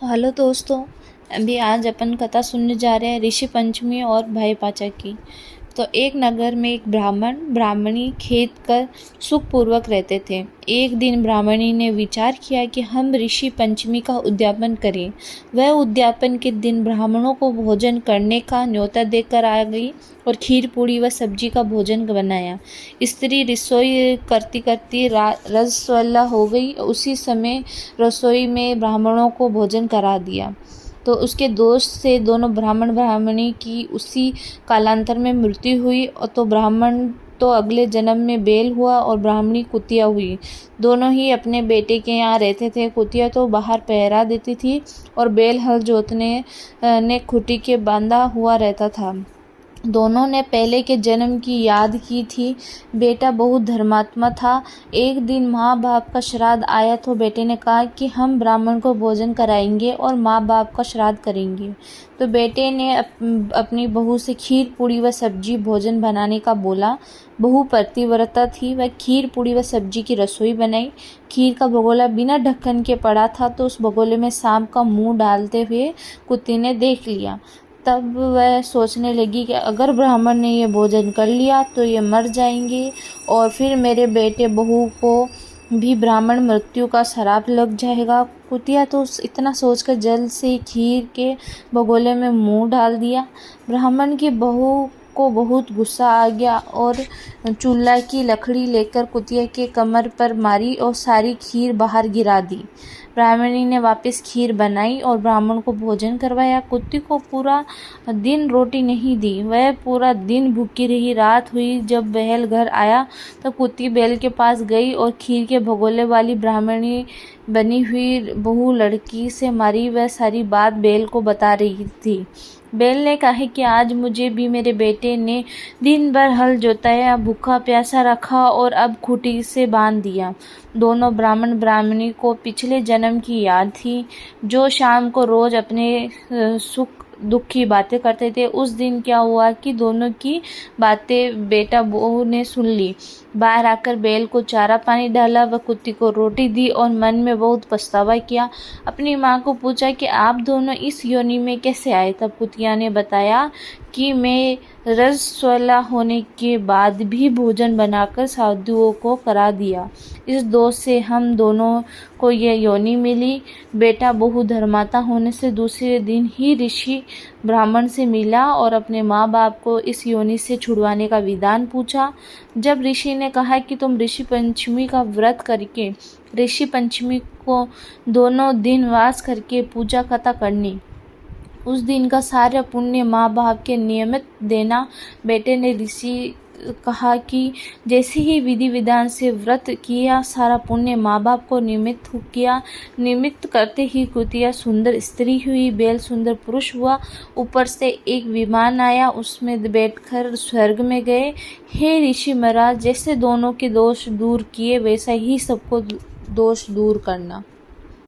Hello दोस्तों। अभी आज अपन कथा सुनने जा रहे हैं ऋषि पंचमी और भाई पाचा की। तो एक नगर में एक ब्राह्मण ब्राह्मणी खेत कर सुखपूर्वक रहते थे। एक दिन ब्राह्मणी ने विचार किया कि हम ऋषि पंचमी का उद्यापन करें। वह उद्यापन के दिन ब्राह्मणों को भोजन करने का न्योता देकर आ गई और खीर पूड़ी व सब्जी का भोजन बनाया। स्त्री रसोई करती करती रसवल्ला हो गई। उसी समय रसोई में ब्राह्मणों को भोजन करा दिया। तो उसके दोष से दोनों ब्राह्मण ब्राह्मणी की उसी कालांतर में मृत्यु हुई। और तो ब्राह्मण तो अगले जन्म में बैल हुआ और ब्राह्मणी कुतिया हुई। दोनों ही अपने बेटे के यहाँ रहते थे। कुतिया तो बाहर पहरा देती थी और बैल हल जोतने ने खूंटी के बांधा हुआ रहता था। दोनों ने पहले के जन्म की याद की थी। बेटा बहुत धर्मात्मा था। एक दिन माँ बाप का श्राद्ध आया तो बेटे ने कहा कि हम ब्राह्मण को भोजन कराएंगे और माँ बाप का श्राद्ध करेंगे। तो बेटे ने अपनी बहू से खीर पूड़ी व सब्जी भोजन बनाने का बोला। बहू पतिव्रता थी। वह खीर पूड़ी व सब्जी की रसोई बनाई। खीर का भगोला बिना ढक्कन के पड़ा था तो उस भगोले में सांप का मुंह डालते हुए कुत्ते ने देख लिया। तब वह सोचने लगी कि अगर ब्राह्मण ने ये भोजन कर लिया तो ये मर जाएंगे और फिर मेरे बेटे बहू को भी ब्राह्मण मृत्यु का श्राप लग जाएगा। कुतिया तो इतना सोचकर जल्द से खीर के भगोले में मुंह डाल दिया। ब्राह्मण की बहू को बहुत गुस्सा आ गया और चूल्हा की लकड़ी लेकर कुतिया के कमर पर मारी और सारी खीर बाहर गिरा दी। ब्राह्मणी ने वापस खीर बनाई और ब्राह्मण को भोजन करवाया। कुत्ती को पूरा दिन रोटी नहीं दी। वह पूरा दिन भूखी रही। रात हुई। जब बैल घर आया तो कुत्ती बैल के पास गई और खीर के भगोले वाली ब्राह्मणी बनी हुई बहू लड़की से मारी वह सारी बात बैल को बता रही थी। बैल ने कहा कि आज मुझे भी मेरे बेटे ने दिन भर हल जोताया, भूखा प्यासा रखा और अब खूंटी से बांध दिया। दोनों ब्राह्मण ब्राह्मणी को पिछले जन्म की याद थी, जो शाम को रोज अपने सुख दुख की बातें करते थे। उस दिन क्या हुआ कि दोनों की बातें बेटा बहू ने सुन ली। बाहर आकर बैल को चारा पानी डाला व कुत्ती को रोटी दी और मन में बहुत पछतावा किया। अपनी माँ को पूछा कि आप दोनों इस योनि में कैसे आए। तब कुतिया ने बताया कि मैं रजस्वला होने के बाद भी भोजन बनाकर साधुओं को करा दिया। इस दोष से हम दोनों को यह योनि मिली। बेटा बहु धर्माता होने से दूसरे दिन ही ऋषि ब्राह्मण से मिला और अपने माँ बाप को इस योनि से छुड़वाने का विधान पूछा। जब ऋषि ने कहा कि तुम ऋषि पंचमी का व्रत करके ऋषि पंचमी को दोनों दिन वास करके पूजा कथा करनी, उस दिन का सारा पुण्य माँ बाप के नियमित देना। बेटे ने ऋषि कहा कि जैसे ही विधि विधान से व्रत किया सारा पुण्य माँ बाप को निमित्त किया। निमित्त करते ही कुतिया सुंदर स्त्री हुई, बैल सुंदर पुरुष हुआ। ऊपर से एक विमान आया, उसमें बैठकर स्वर्ग में गए। हे ऋषि महाराज, जैसे दोनों के दोष दूर किए वैसा ही सबको दोष दूर करना।